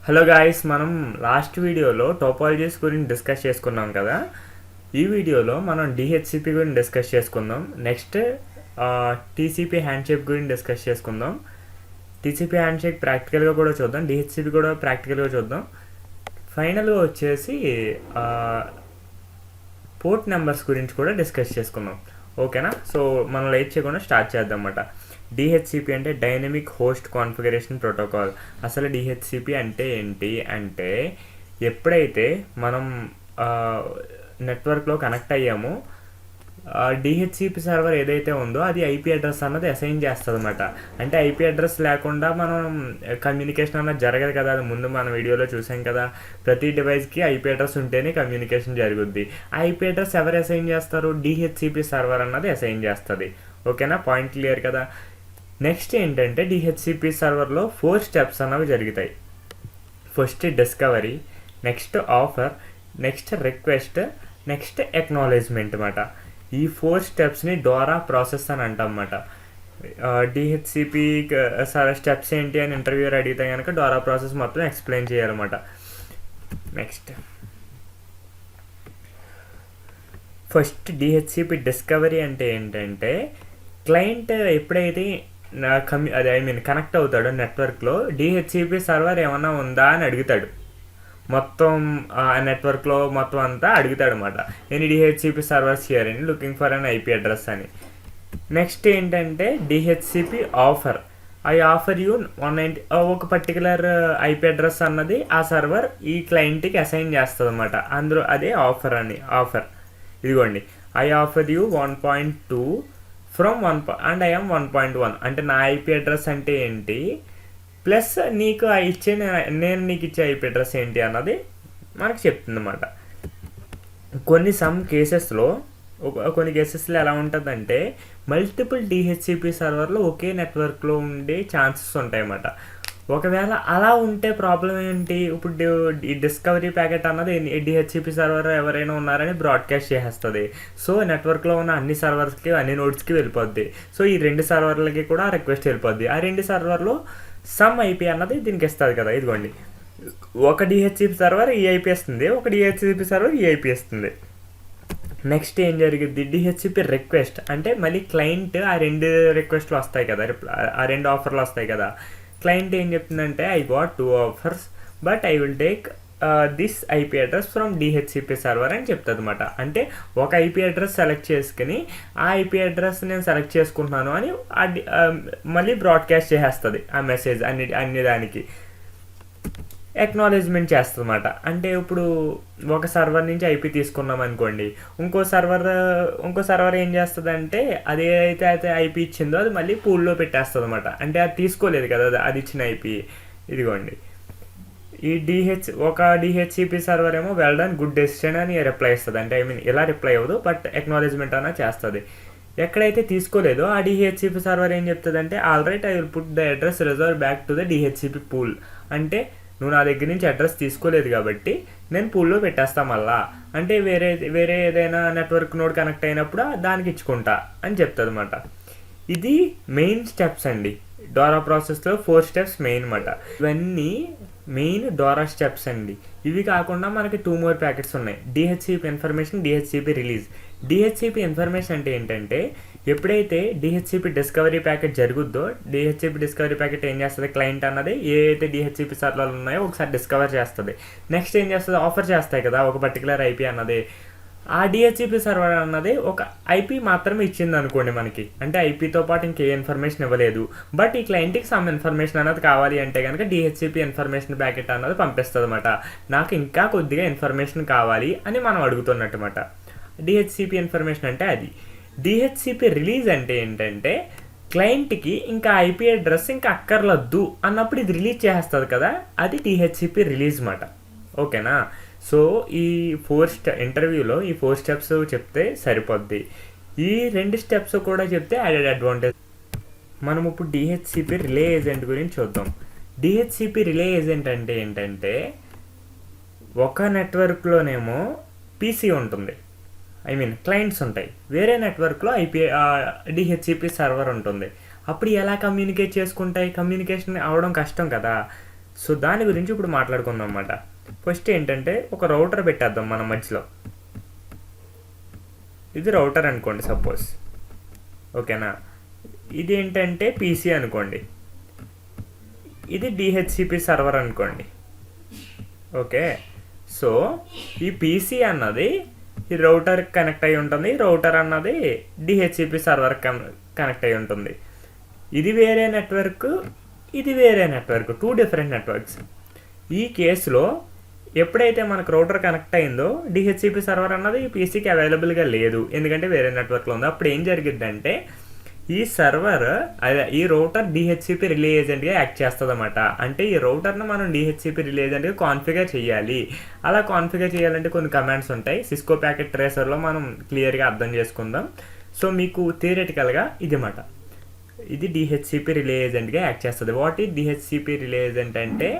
Hello guys, మనం last వీడియోలో topologies గురించి డిస్కస్ చేసుకున్నాం కదా. ఈ వీడియోలో మనం డిహెచ్సిపి గురించి డిస్కస్ చేసుకుందాం. నెక్స్ట్ టీసీపీ హ్యాండ్షేక్ గురించి డిస్కస్ చేసుకుందాం. టీసీపీ హ్యాండ్షేక్ ప్రాక్టికల్గా కూడా చూద్దాం, డిహెచ్సిపి కూడా ప్రాక్టికల్గా చూద్దాం. ఫైనల్గా వచ్చేసి పోర్ట్ నెంబర్స్ గురించి కూడా డిస్కస్ చేసుకుందాం. ఓకేనా? సో మనం లేట్ చేయకుండా స్టార్ట్ చేద్దాం అన్నమాట. డిహెచ్సిపి అంటే డైనమిక్ హోస్ట్ కాన్ఫిగరేషన్ ప్రోటోకాల్. అసలు డిహెచ్సిపి అంటే ఏంటి అంటే, ఎప్పుడైతే మనం నెట్వర్క్లో కనెక్ట్ అయ్యామో డిహెచ్సిపి సర్వర్ ఏదైతే ఉందో అది ఐపీ అడ్రస్ అన్నది అసైన్ చేస్తుంది అన్నమాట. అంటే ఐపీ అడ్రస్ లేకుండా మనం కమ్యూనికేషన్ అన్నది జరగదు కదా. అది ముందు మన వీడియోలో చూసాం కదా. ప్రతి డివైస్కి ఐపీ అడ్రస్ ఉంటేనే కమ్యూనికేషన్ జరుగుద్ది. ఆ ఐపీ అడ్రస్ ఎవరు అసైన్ చేస్తారు? డిహెచ్సిపి సర్వర్ అన్నది అసైన్ చేస్తుంది. ఓకేనా? పాయింట్ క్లియర్ కదా. నెక్స్ట్ ఏంటంటే డిహెచ్సిపి సర్వర్లో 4 స్టెప్స్ అన్నవి జరుగుతాయి. First discovery, next offer, next request, next acknowledgement అన్నమాట. ఈ 4 స్టెప్స్ని డోరా ప్రాసెస్ అని అంటాం అన్నమాట. డిహెచ్సిపి స్టెప్స్ ఏంటి అని ఇంటర్వ్యూర్ అడిగితే కనుక డోరా ప్రాసెస్ మొత్తం ఎక్స్ప్లెయిన్ చేయాలన్నమాట. నెక్స్ట్ ఫస్ట్ డిహెచ్సిపి డిస్కవరీ అంటే ఏంటంటే, క్లయింట్ ఎప్పుడైతే కనెక్ట్ అవుతాడో నెట్వర్క్లో డిహెచ్సిపి సర్వర్ ఏమన్నా ఉందా అని అడుగుతాడు. మొత్తం నెట్వర్క్లో మొత్తం అంతా అడుగుతాడు అనమాట. ఎనీ డిహెచ్సిపి సర్వర్స్ హియర్ అని looking for an IP address అని. నెక్స్ట్ ఏంటంటే DHCP offer. I offer you 190 ఒక పర్టికులర్ ఐపీ అడ్రస్ అన్నది ఆ సర్వర్ ఈ క్లయింట్కి అసైన్ చేస్తుంది అనమాట. అందులో అదే ఆఫర్ అని. ఆఫర్ ఇదిగోండి, I offer you 1.2 from 1 and I'm 1.1. అంటే నా ఐపీ అడ్రస్ అంటే ఏంటి, ప్లస్ నీకు నేను నీకు ఇచ్చే ఐపీ అడ్రస్ ఏంటి అన్నది మనకు చెప్తుంది అన్నమాట. కొన్ని కేసెస్లో ఎలా ఉంటుందంటే, మల్టిపుల్ డిహెచ్సిపి సర్వర్లు ఒకే నెట్వర్క్లో ఉండే ఛాన్సెస్ ఉంటాయి అన్నమాట. ఒకవేళ అలా ఉంటే ప్రాబ్లం ఏంటి, ఇప్పుడు ఈ డిస్కవరీ ప్యాకెట్ అన్నది డిహెచ్సిపి సర్వర్ ఎవరైనా ఉన్నారని బ్రాడ్కాస్ట్ చేసేస్తుంది. సో నెట్వర్క్లో ఉన్న అన్ని సర్వర్స్కి అన్ని నోడ్స్కి వెళ్ళిపోద్ది. సో ఈ 2 సర్వర్లకి కూడా రిక్వెస్ట్ వెళ్ళిపోద్ది. ఆ 2 సర్వర్లో సమ్ ఐపీ అన్నది దీనికి ఇస్తుంది కదా. ఇదిగోండి, ఒక డిహెచ్సిపి సర్వర్ ఈ ఐపీ ఇస్తుంది, ఒక డిహెచ్సిపి సర్వర్ ఈ ఐపీ ఇస్తుంది. నెక్స్ట్ ఏం జరిగింది, డిహెచ్సిపి రిక్వెస్ట్ అంటే మళ్ళీ క్లయింట్ ఆ 2 రిక్వెస్ట్లు వస్తాయి కదా, ఆ 2 ఆఫర్లు వస్తాయి కదా. క్లయింట్ ఏం చెప్తుందంటే, I got 2 offers but I will take this IP address from DHCP server అని చెప్తుంది అనమాట. అంటే ఒక ఐపీ అడ్రస్ సెలెక్ట్ చేసుకుని ఆ ఐపీ అడ్రస్ నేను సెలెక్ట్ చేసుకుంటున్నాను అని మళ్ళీ బ్రాడ్కాస్ట్ చేసేస్తుంది ఆ మెసేజ్ అన్ని దానికి. ఎక్నాలెడ్జ్మెంట్ చేస్తుంది అన్నమాట. అంటే ఇప్పుడు ఒక సర్వర్ నుంచి ఐపీ తీసుకున్నాం అనుకోండి, ఇంకో సర్వర్ ఏం చేస్తుంది అంటే, అయితే ఐపీ ఇచ్చిందో అది మళ్ళీ పూల్లో పెట్టేస్తుంది అనమాట. అంటే అది తీసుకోలేదు కదా అది ఇచ్చిన ఐపీ. ఇదిగోండి, ఈ ఒక డిహెచ్సిపి సర్వర్ ఏమో వెల్ డన్, గుడ్ డెసిషన్ అని రిప్లై ఇస్తుంది. అంటే ఇలా రిప్లై అవ్వదు, బట్ ఎక్నాలెడ్జ్మెంట్ అన్న చేస్తుంది. ఎక్కడైతే తీసుకోలేదో ఆ డిహెచ్సిపి సర్వర్ ఏం చెప్తుంది అంటే, all right, I will put the address reserve back to the DHCP pool. అంటే నువ్వు నా దగ్గర నుంచి అడ్రస్ తీసుకోలేదు కాబట్టి నేను పూల్లో పెట్టేస్తా మళ్ళా. అంటే వేరే ఏదైనా నెట్వర్క్ నోడ్ కనెక్ట్ అయినప్పుడు దానికి ఇచ్చుకుంటా అని చెప్తుంది అనమాట. ఇది మెయిన్ స్టెప్స్ అండి. డోరా ప్రాసెస్లో 4 స్టెప్స్ మెయిన్ అన్నమాట. ఇవన్నీ మెయిన్ డోరా స్టెప్స్ అండి. ఇవి కాకుండా మనకి 2 మోర్ ప్యాకెట్స్ ఉన్నాయి, DHCP information, DHCP release. DHCP information అంటే ఏంటంటే, ఎప్పుడైతే డిహెచ్సిపి డిస్కవరీ ప్యాకెట్ జరుగుద్దో, డిహెచ్సిపి డిస్కవరీ ప్యాకెట్ ఏం చేస్తుంది, క్లయింట్ అన్నది ఏదైతే డిహెచ్సిపి సర్వర్లు ఉన్నాయో ఒకసారి డిస్కవర్ చేస్తుంది. నెక్స్ట్ ఏం చేస్తుంది, ఆఫర్ చేస్తాయి కదా ఒక పర్టికులర్ ఐపీ అన్నది. ఆ డిహెచ్సిపి సర్వర్ అన్నది ఒక ఐపీ మాత్రమే ఇచ్చింది అనుకోండి మనకి. అంటే ఐపీతో పాటు ఇంకే ఇన్ఫర్మేషన్ ఇవ్వలేదు, బట్ ఈ క్లయింట్కి సమ్ ఇన్ఫర్మేషన్ అన్నది కావాలి అంటే కనుక డిహెచ్సిపి ఇన్ఫర్మేషన్ ప్యాకెట్ అన్నది పంపిస్తుంది అనమాట. నాకు ఇంకా కొద్దిగా ఇన్ఫర్మేషన్ కావాలి అని మనం అడుగుతున్నట్టు అనమాట. డిహెచ్సిపి ఇన్ఫర్మేషన్ అంటే అది. డిహెచ్సిపి రిలీజ్ అంటే ఏంటంటే, క్లయింట్కి ఇంకా ఐపీ అడ్రస్ ఇంకా అక్కర్లొద్దు అన్నప్పుడు ఇది రిలీజ్ చేస్తుంది కదా, అది డిహెచ్సిపి రిలీజ్ అన్నమాట. ఓకేనా? సో ఈ ఇంటర్వ్యూలో ఈ 4 స్టెప్స్ చెప్తే సరిపోద్ది. ఈ 2 స్టెప్స్ కూడా చెప్తే యాడెడ్ అడ్వాంటేజ్. మనం ఇప్పుడు డిహెచ్సిపి రిలే ఏజెంట్ గురించి చూద్దాం. డిహెచ్సిపి రిలే ఏజెంట్ అంటే ఏంటంటే, ఒక నెట్వర్క్లోనేమో పీసీ ఉంటుంది, క్లయింట్స్ ఉంటాయి, వేరే నెట్వర్క్లో డిహెచ్సిపి సర్వర్ ఉంటుంది. అప్పుడు ఎలా కమ్యూనికేట్ చేసుకుంటాయి? కమ్యూనికేషన్ అవడం కష్టం కదా. సో దాని గురించి ఇప్పుడు మాట్లాడుకుందాం అన్నమాట. ఫస్ట్ ఏంటంటే ఒక రౌటర్ పెట్టేద్దాం మన మధ్యలో. ఇది రౌటర్ అనుకోండి సపోజ్, ఓకేనా. ఇది ఏంటంటే పీసీ అనుకోండి, ఇది డిహెచ్సిపి సర్వర్ అనుకోండి, ఓకే. సో ఈ పీసీ అన్నది ఈ రౌటర్ కనెక్ట్ అయి ఉంటుంది, రౌటర్ అన్నది డిహెచ్సిపి సర్వర్ కనెక్ట్ అయి ఉంటుంది. ఇది వేరే నెట్వర్క్, ఇది వేరే నెట్వర్క్, 2 డిఫరెంట్ నెట్వర్క్స్. ఈ కేసులో ఎప్పుడైతే మనకు రౌటర్ కనెక్ట్ అయిందో డిహెచ్సిపి సర్వర్ అన్నది ఈ పీసీకి అవైలబుల్గా లేదు, ఎందుకంటే వేరే నెట్వర్క్లో ఉంది. అప్పుడు ఏం జరిగిద్దంటే ఈ సర్వర్ అదే ఈ రౌటర్ డిహెచ్సిపి రిలే ఏజెంట్గా యాక్ట్ చేస్తుంది అన్నమాట. అంటే ఈ రౌటర్ను మనం డిహెచ్సిపి రిలే ఏజెంట్గా కాన్ఫిగర్ చేయాలి. అలా కాన్ఫిగర్ చేయాలంటే కొన్ని కమాండ్స్ ఉంటాయి, సిస్కో ప్యాకెట్ ట్రేసర్లో మనం క్లియర్గా అర్థం చేసుకుందాం. సో మీకు థియరిటికల్గా ఇది మాట, ఇది డిహెచ్సిపి రిలే ఏజెంట్గా యాక్ట్ చేస్తుంది. వాట్ ఈ డిహెచ్సిపి రిలే ఏజెంట్ అంటే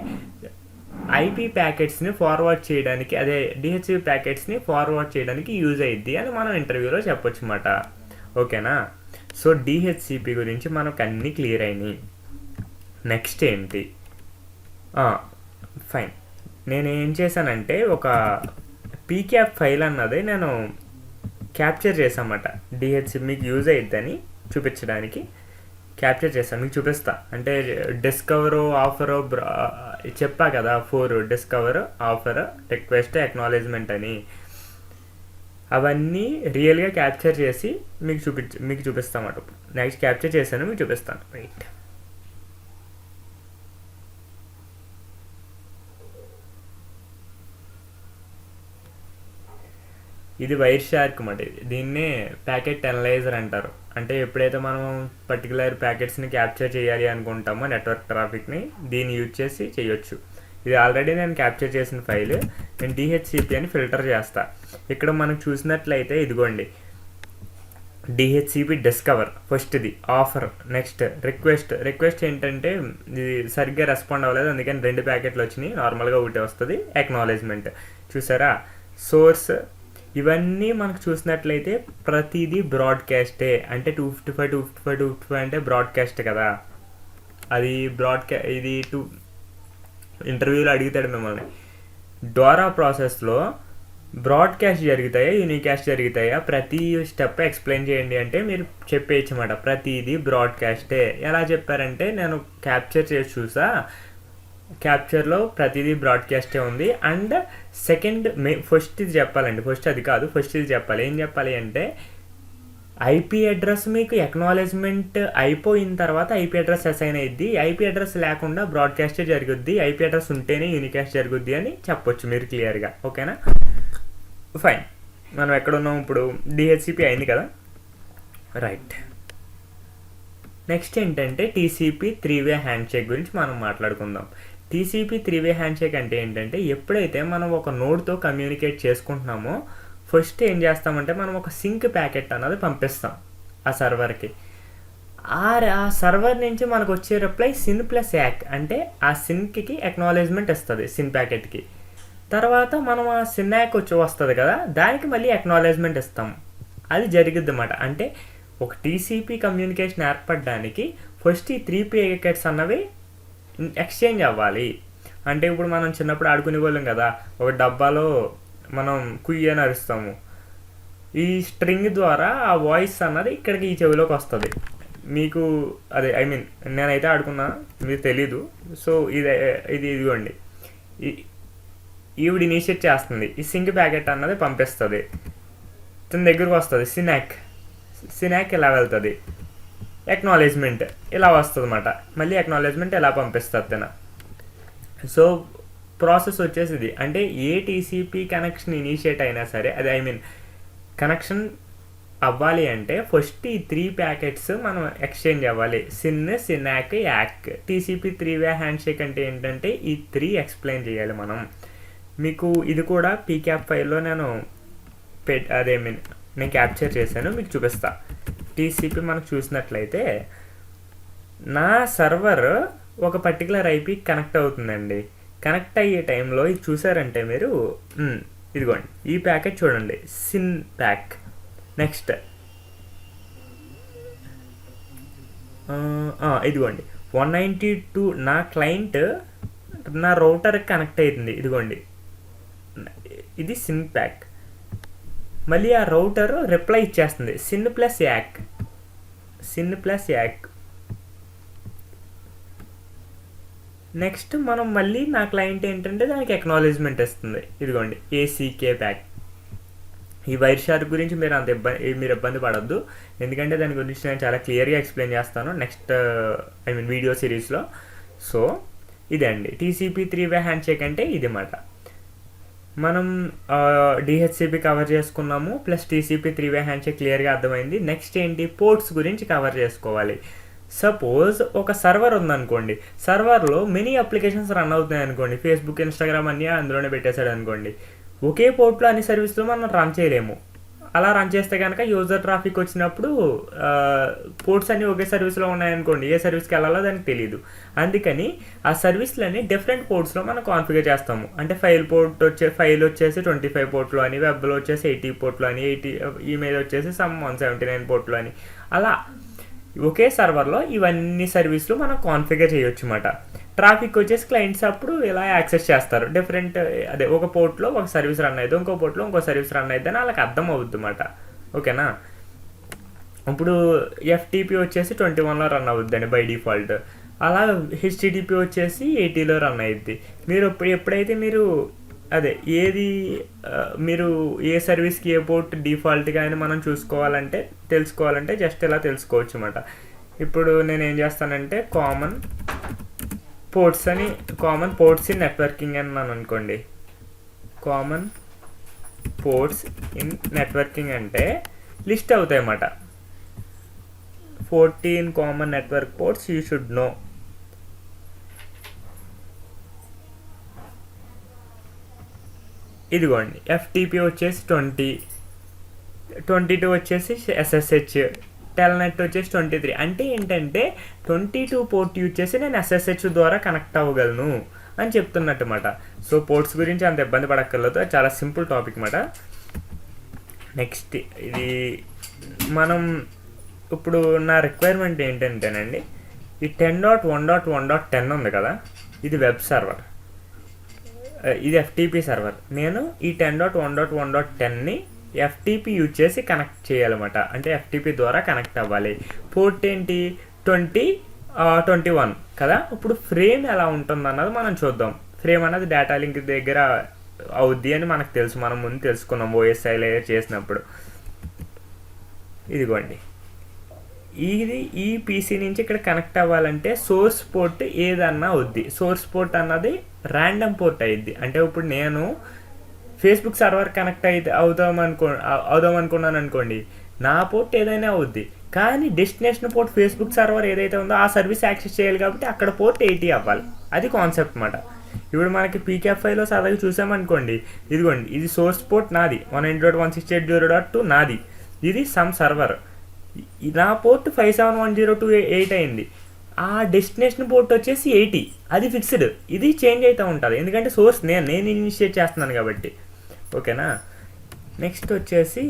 ఐపీ ప్యాకెట్స్ని ఫార్వర్డ్ చేయడానికి, అదే డిహెచ్సిపి ప్యాకెట్స్ని ఫార్వర్డ్ చేయడానికి యూజ్ అయ్యిద్ది అని మనం ఇంటర్వ్యూలో చెప్పొచ్చు అన్నమాట, ఓకేనా. సో డిహెచ్సిపి గురించి మనకు అన్నీ క్లియర్ అయినాయి. నెక్స్ట్ ఏంటి, ఫైన్. నేను ఏం చేశానంటే ఒక పీక్యాప్ ఫైల్ అన్నది నేను క్యాప్చర్ చేశానమాట, డిహెచ్సిపి మీకు యూజ్ అయ్యిద్దని చూపించడానికి క్యాప్చర్ చేస్తాను, మీకు చూపిస్తా. అంటే డిస్కవరు, ఆఫరు చెప్పా కదా, 4 డిస్కవర్, ఆఫర్, రిక్వెస్ట్, అక్నాలెడ్జ్మెంట్ అని. అవన్నీ రియల్గా క్యాప్చర్ చేసి మీకు చూపిస్తామాట. నెక్స్ట్ క్యాప్చర్ చేశాను, మీకు చూపిస్తాను. రైట్, ఇది వైర్ షార్క్ అన్నమాట. దీన్నే ప్యాకెట్ అనలైజర్ అంటారు. అంటే ఎప్పుడైతే మనం పర్టికులర్ ప్యాకెట్స్ని క్యాప్చర్ చేయాలి అనుకుంటామో నెట్వర్క్ ట్రాఫిక్ని, దీన్ని యూజ్ చేసి చేయొచ్చు. ఇది ఆల్రెడీ నేను క్యాప్చర్ చేసిన ఫైల్. నేను డిహెచ్సిపి అని ఫిల్టర్ చేస్తా. ఇక్కడ మనం చూసినట్లయితే ఇదిగోండి, డిహెచ్సిపి డిస్కవర్ ఫస్ట్ది, ఆఫర్, నెక్స్ట్ రిక్వెస్ట్ ఏంటంటే ఇది సరిగ్గా రెస్పాండ్ అవ్వలేదు, అందుకని 2 ప్యాకెట్లు వచ్చినాయి, నార్మల్గా ఒకటే వస్తుంది. అక్నాలెడ్జ్మెంట్ చూసారా, సోర్స్. ఇవన్నీ మనకు చూసినట్లయితే ప్రతిదీ బ్రాడ్కాస్టే. అంటే 255 అంటే బ్రాడ్కాస్ట్ కదా, అది ఇది ఇంటర్వ్యూలో అడుగుతాడు మిమ్మల్ని, డోరా ప్రాసెస్లో బ్రాడ్కాస్ట్ జరుగుతాయా, యూనికాస్ట్ జరుగుతాయా, ప్రతి స్టెప్ ఎక్స్ప్లెయిన్ చేయండి అంటే మీరు చెప్పేయచ్చు అన్నమాట, ప్రతిదీ బ్రాడ్కాస్టే. ఎలా చెప్పారంటే నేను క్యాప్చర్ చేసి చూసా, క్యాప్చర్లో ప్రతిదీ బ్రాడ్కాస్టే ఉంది. అండ్ సెకండ్ ఫస్ట్ ఇది చెప్పాలండి, ఫస్ట్ అది కాదు, ఫస్ట్ ఇది చెప్పాలి. ఏం చెప్పాలి అంటే ఐపీ అడ్రస్ మీకు అక్నాలెడ్జ్మెంట్ అయిపోయిన తర్వాత ఐపీ అడ్రస్ అసైన్ అయ్యిద్ది, ఐపీ అడ్రస్ లేకుండా బ్రాడ్కాస్టే జరుగుద్ది, ఐపీ అడ్రస్ ఉంటేనే యూనికాస్ట్ జరుగుద్ది అని చెప్పొచ్చు మీరు క్లియర్గా, ఓకేనా. ఫైన్, మనం ఎక్కడున్నాం ఇప్పుడు, డిహెచ్సిపి అయింది కదా, రైట్. నెక్స్ట్ ఏంటంటే టీసీపీ 3-వే హ్యాండ్షేక్ గురించి మనం మాట్లాడుకుందాం. టీసీపీ 3-వే హ్యాండ్షేక్ అంటే ఏంటంటే ఎప్పుడైతే మనం ఒక నోడ్తో కమ్యూనికేట్ చేసుకుంటున్నామో ఫస్ట్ ఏం చేస్తామంటే మనం ఒక సింక్ ప్యాకెట్ అన్నది పంపిస్తాం ఆ సర్వర్కి. ఆ సర్వర్ నుంచి మనకు వచ్చే రిప్లై సిన్ ప్లస్ యాక్, అంటే ఆ సిన్కి అక్నాలెడ్జ్మెంట్ ఇస్తుంది సిన్ ప్యాకెట్కి. తర్వాత మనం ఆ సిన్ యాక్ వస్తుంది కదా, దానికి మళ్ళీ అక్నాలెడ్జ్మెంట్ ఇస్తాం. అది జరిగిద్ది అన్నమాట. అంటే ఒక టీసీపీ కమ్యూనికేషన్ ఏర్పడడానికి ఫస్ట్ ఈ 3 ప్యాకెట్స్ అన్నవి ఎక్స్చేంజ్ అవ్వాలి. అంటే ఇప్పుడు మనం చిన్నప్పుడు ఆడుకునే వాళ్ళం కదా, ఒక డబ్బాలో మనం కుయ్య అని అరుస్తాము, ఈ స్ట్రింగ్ ద్వారా ఆ వాయిస్ అన్నది ఇక్కడికి ఈ చెవిలోకి వస్తుంది మీకు. అదే నేనైతే ఆడుకున్నా, మీకు తెలీదు. సో ఇదిగోండి, ఈవిడ ఇనిషియేట్ చేస్తుంది, ఈ సింక్ ప్యాకెట్ అన్నది పంపిస్తుంది, తన దగ్గరకు వస్తుంది సినాక్ ఇలా వెళ్తుంది, అక్నాలెడ్జ్మెంట్ ఇలా వస్తుంది అన్నమాట, మళ్ళీ అక్నాలెడ్జ్మెంట్ ఎలా పంపిస్తుంది తన. సో ప్రాసెస్ వచ్చేసి ఇది. అంటే ఏ టీసీపీ కనెక్షన్ ఇనిషియేట్ అయినా సరే, అది కనెక్షన్ అవ్వాలి అంటే ఫస్ట్ ఈ 3 ప్యాకెట్స్ మనం ఎక్స్చేంజ్ అవ్వాలి, సినాక్, యాక్. టీసీపీ 3-వే హ్యాండ్షేక్ అంటే ఏంటంటే ఈ 3 ఎక్స్ప్లెయిన్ చేయాలి మనం. మీకు ఇది కూడా పీక్యాప్ ఫైల్లో నేను నేను క్యాప్చర్ చేశాను, మీకు చూపిస్తా. టీసీపీ మనకు చూసినట్లయితే నా సర్వర్ ఒక పర్టికులర్ ఐపీ కనెక్ట్ అవుతుందండి. కనెక్ట్ అయ్యే టైంలో ఇది చూసారంటే మీరు, ఇదిగోండి ఈ ప్యాకెట్ చూడండి, సిన్ ప్యాక్. నెక్స్ట్ ఇదిగోండి 192, నా క్లయింట్ నా రౌటర్కి కనెక్ట్ అవుతుంది. ఇదిగోండి, ఇది సిన్ ప్యాక్. మళ్ళీ ఆ రౌటర్ రిప్లై ఇచ్చేస్తుంది సిన్ ప్లస్ యాక్. నెక్స్ట్ మనం మళ్ళీ నా క్లయింట్ ఏంటంటే దానికి ఎక్నాలెడ్జ్మెంట్ ఇస్తుంది. ఇదిగోండి ఏసీకే ప్యాక్. ఈ వైర్ షార్క్ గురించి మీరు ఇబ్బంది పడద్దు, ఎందుకంటే దాని గురించి నేను చాలా క్లియర్గా ఎక్స్ప్లెయిన్ చేస్తాను నెక్స్ట్ వీడియో సిరీస్లో. సో ఇదే అండి టీసీపీ 3-వే హ్యాండ్ షేక్ అంటే ఇది మాట. మనం డిహెచ్సిపి కవర్ చేసుకున్నాము, ప్లస్ టీసీపీ 3-వే హ్యాండ్ షేక్ క్లియర్గా అర్థమైంది. నెక్స్ట్ ఏంటి, పోర్ట్స్ గురించి కవర్ చేసుకోవాలి. సపోజ్ ఒక సర్వర్ ఉందనుకోండి, సర్వర్లో మెనీ అప్లికేషన్స్ రన్ అవుతున్నాయి అనుకోండి, ఫేస్బుక్, ఇన్స్టాగ్రామ్ అన్నీ అందులోనే పెట్టేశాడు అనుకోండి, ఒకే పోర్ట్లో అన్ని సర్వీస్లో మనం రన్ చేయలేము. అలా రన్ చేస్తే కనుక యూజర్ ట్రాఫిక్ వచ్చినప్పుడు పోర్ట్స్ అన్నీ ఒకే సర్వీస్లో ఉన్నాయనుకోండి, ఏ సర్వీస్కి వెళ్ళాలో దానికి తెలియదు. అందుకని ఆ సర్వీస్లన్నీ డిఫరెంట్ పోర్ట్స్లో మనం కాన్ఫిగర్ చేస్తాము. అంటే ఫైల్ వచ్చేసి 25 పోర్ట్లు అని, వెబ్లో వచ్చేసి 80 పోర్ట్లు అని, ఈమెయిల్ వచ్చేసి 179 పోర్ట్లు అని, అలా ఒకే సర్వర్లో ఇవన్నీ సర్వీస్లు మనం కాన్ఫిగర్ చేయొచ్చు అన్నమాట. ట్రాఫిక్ వచ్చేసి క్లయింట్స్ అప్పుడు ఇలా యాక్సెస్ చేస్తారు. డిఫరెంట్ ఒక పోర్ట్లో ఒక సర్వీస్ రన్ అయ్యింది, ఇంకో పోర్ట్లో ఇంకో సర్వీస్ రన్ అయ్యింది అని వాళ్ళకి అర్థం అవుద్ది అన్నమాట. ఓకేనా. ఇప్పుడు ఎఫ్టీపీ వచ్చేసి 21లో రన్ అవుద్దండి బై డిఫాల్ట్. అలా హెచ్టిటిపి వచ్చేసి 80లో రన్ అయ్యిద్ది. మీరు ఎప్పుడైతే మీరు ఏ సర్వీస్కి ఏ పోర్ట్ డిఫాల్ట్గా అని మనం తెలుసుకోవాలంటే జస్ట్ ఇలా తెలుసుకోవచ్చు అన్నమాట. ఇప్పుడు నేను ఏం చేస్తానంటే కామన్ పోర్ట్స్ ఇన్ నెట్వర్కింగ్ అన్నాను అనుకోండి. కామన్ పోర్ట్స్ ఇన్ నెట్వర్కింగ్ అంటే లిస్ట్ అవుతాయి అన్నమాట. 14 common network ports you should know. ఇదిగోండి ఎఫ్టీపీ వచ్చేసి 20, 22 వచ్చేసి ఎస్ఎస్హెచ్, టెల్నెట్ వచ్చేసి 23. అంటే ఏంటంటే 22 పోర్ట్ యూజ్ చేసి నేను ఎస్ఎస్హెచ్ ద్వారా కనెక్ట్ అవ్వగలను అని చెప్తున్నట్టు మాట. సో పోర్ట్స్ గురించి అంత ఇబ్బంది పడక్కర్లేదు, చాలా సింపుల్ టాపిక్ మాట. నెక్స్ట్ ఇది మనం ఇప్పుడు నా రిక్వైర్మెంట్ ఏంటంటేనండి, ఈ 10.1.1.10 ఉంది కదా, ఇది వెబ్ సర్వర్, ఇది ఎఫ్టీపీ సర్వర్. నేను ఈ 10.1.1.10ని ఎఫ్టీపీ యూజ్ చేసి కనెక్ట్ చేయాలన్నమాట. అంటే ఎఫ్టీపీ ద్వారా కనెక్ట్ అవ్వాలి. పోర్ట్ ఏంటి 21 కదా. ఇప్పుడు ఫ్రేమ్ ఎలా ఉంటుంది అన్నది మనం చూద్దాం. ఫ్రేమ్ అన్నది డేటా లింక్ దగ్గర అవుద్ది అని మనకు తెలుసు, మనం ముందు తెలుసుకున్నాం ఓఎస్ఐ లేయర్ చేసినప్పుడు. ఇదిగోండి ఈ పీసీ నుంచి ఇక్కడ కనెక్ట్ అవ్వాలంటే సోర్స్ పోర్ట్ ఏదన్నా అవుద్ది. సోర్స్ పోర్ట్ అన్నది ర్యాండమ్ పోర్ట్ అయ్యిద్ది. అంటే ఇప్పుడు నేను ఫేస్బుక్ సర్వర్ కనెక్ట్ అవుదాం అనుకున్నాను అనుకోండి, నా పోర్ట్ ఏదైనా అవుద్ది. కానీ డెస్టినేషన్ పోర్ట్ ఫేస్బుక్ సర్వర్ ఏదైతే ఉందో ఆ సర్వీస్ యాక్సెస్ చేయాలి కాబట్టి అక్కడ పోర్ట్ 80 అవ్వాలి. అది కాన్సెప్ట్ అన్నమాట. ఇప్పుడు మనకి పీకేఎఫ్ఐలో సరదాగా చూసామనుకోండి, ఇదిగోండి ఇది సోర్స్ పోర్ట్ నాది 192.168.0.2 నాది, ఇది సమ్ సర్వర్, నా పోర్ట్ 571028 అయింది. ఆ డెస్టినేషన్ పోర్ట్ వచ్చేసి 80, అది ఫిక్స్డ్. ఇది చేంజ్ అవుతూ ఉంటుంది ఎందుకంటే సోర్స్ నేను ఇనిషియేట్ చేస్తున్నాను కాబట్టి. ఓకేనా. నెక్స్ట్ వచ్చేసి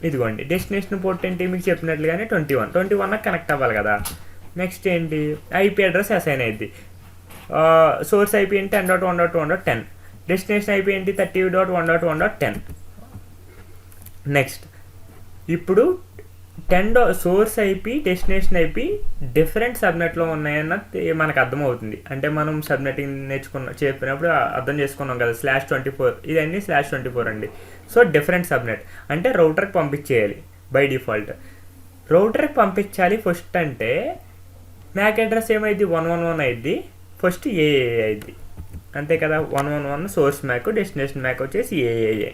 ఇదిగోండి డెస్టినేషన్ పోర్ట్ ఏంటి మీకు చెప్పినట్లుగానే 21 కనెక్ట్ అవ్వాలి కదా. నెక్స్ట్ ఏంటి, ఐపీ అడ్రస్ అసైన్ అయింది. సోర్స్ ఐపీ ఏంటి 10.1.1.10, డెస్టినేషన్ ఐపీ ఏంటి 30.1.1.10. నెక్స్ట్ ఇప్పుడు source IP destination IP different సబ్నెట్లో ఉన్నాయన్న మనకు అర్థమవుతుంది. అంటే మనం సబ్నెటింగ్ చెప్పినప్పుడు అర్థం చేసుకున్నాం కదా, /24 ఇదన్నీ /24 అండి. సో డిఫరెంట్ సబ్నెట్ అంటే రౌటర్కి పంపించేయాలి బై డిఫాల్ట్. రౌటర్కి పంపించాలి ఫస్ట్ అంటే మ్యాక్ అడ్రస్ ఏమైంది 111 అయింది, ఫస్ట్ ఏఏఏ అయింది అంతే కదా. 111 సోర్స్ మ్యాక్, డెస్టినేషన్ మ్యాక్ వచ్చేసి ఏఏఏ.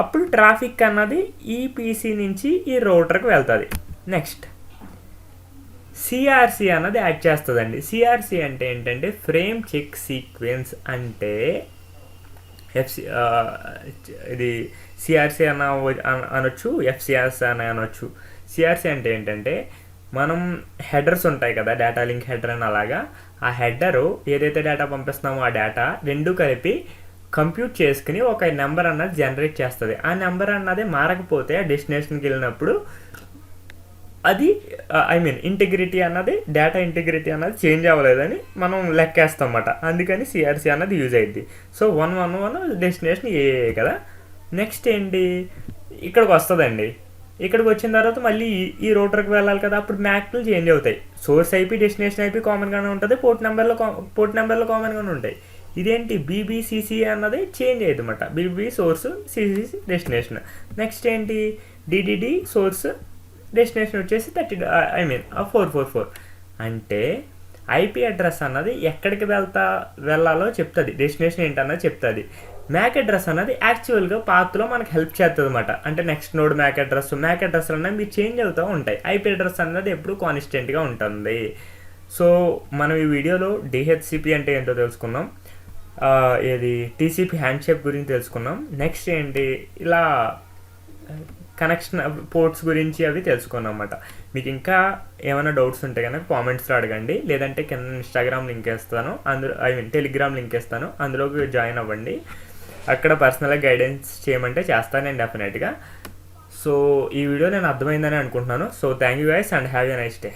అప్పుడు ట్రాఫిక్ అన్నది ఈ పీసీ నుంచి ఈ రౌటర్కి వెళ్తుంది. నెక్స్ట్ సిఆర్సి అన్నది యాడ్ చేస్తుందండి. సిఆర్సి అంటే ఏంటంటే ఫ్రేమ్ చెక్ సీక్వెన్స్. అంటే ఇది సిఆర్సి అనొచ్చు, ఎఫ్సిఆర్సి అని అనొచ్చు. సిఆర్సి అంటే ఏంటంటే మనం హెడర్స్ ఉంటాయి కదా, డేటా లింక్ హెడర్ అని, అలాగా ఆ హెడరు ఏదైతే డేటా పంపిస్తున్నామో ఆ డేటా రెండు కలిపి కంప్యూట్ చేసుకుని ఒక నెంబర్ అన్నది జనరేట్ చేస్తుంది. ఆ నెంబర్ అన్నది మారకపోతే డెస్టినేషన్కి వెళ్ళినప్పుడు అది ఐ మీన్ ఇంటిగ్రిటీ అన్నది, డేటా ఇంటిగ్రిటీ అన్నది చేంజ్ అవ్వలేదని మనం లెక్కేస్తాం అన్నమాట. అందుకని సిఆర్సి అన్నది యూజ్ అయ్యింది. సో 111 డెస్టినేషన్ ఏ కదా. నెక్స్ట్ ఏంటి, ఇక్కడికి వస్తుందండి. ఇక్కడికి వచ్చిన తర్వాత మళ్ళీ ఈ రూటర్కి వెళ్ళాలి కదా, అప్పుడు మ్యాక్లు చేంజ్ అవుతాయి. సోర్స్ ఐపీ డెస్టినేషన్ ఐపీ కామన్గానే ఉంటుంది, పోర్ట్ నెంబర్లో కామన్గానే ఉంటాయి. ఇదేంటి బీబీసీసీ అన్నది చేంజ్ అయ్యింది అనమాట. BB source, CCC destination. Next ఏంటి, డిడిడి సోర్స్, డెస్టినేషన్ వచ్చేసి 444. అంటే ఐపీ అడ్రస్ అన్నది ఎక్కడికి వెళ్ళాలో చెప్తుంది, డెస్టినేషన్ ఏంటన్నది చెప్తుంది. మ్యాక్ అడ్రస్ అన్నది యాక్చువల్గా పాత్లో మనకు హెల్ప్ చేస్తుంది అనమాట. అంటే నెక్స్ట్ నోడ్ మ్యాక్ అడ్రస్ అన్నది మీరు చేంజ్ అవుతూ ఉంటాయి. ఐపీ అడ్రస్ అన్నది ఎప్పుడు కాన్స్టెంట్గా ఉంటుంది. సో మనం ఈ వీడియోలో డిహెచ్సిపి అంటే ఏంటో తెలుసుకున్నాం, ఏది టీసీపీ హ్యాండ్షేక్ గురించి తెలుసుకున్నాం. నెక్స్ట్ ఏంటి, ఇలా కనెక్షన్ పోర్ట్స్ గురించి అవి తెలుసుకున్నాం అన్నమాట. మీకు ఇంకా ఏమైనా డౌట్స్ ఉంటే కనుక కామెంట్స్లో అడగండి, లేదంటే కింద ఇన్స్టాగ్రామ్ లింక్ ఇస్తాను, అందులో టెలిగ్రామ్ లింక్ ఇస్తాను, అందులోకి జాయిన్ అవ్వండి. అక్కడ పర్సనల్గా గైడెన్స్ చేయమంటే చేస్తాను నేను డెఫినెట్గా. సో ఈ వీడియో నేను అర్థమైందని అనుకుంటున్నాను. So thank you guys and have a nice day.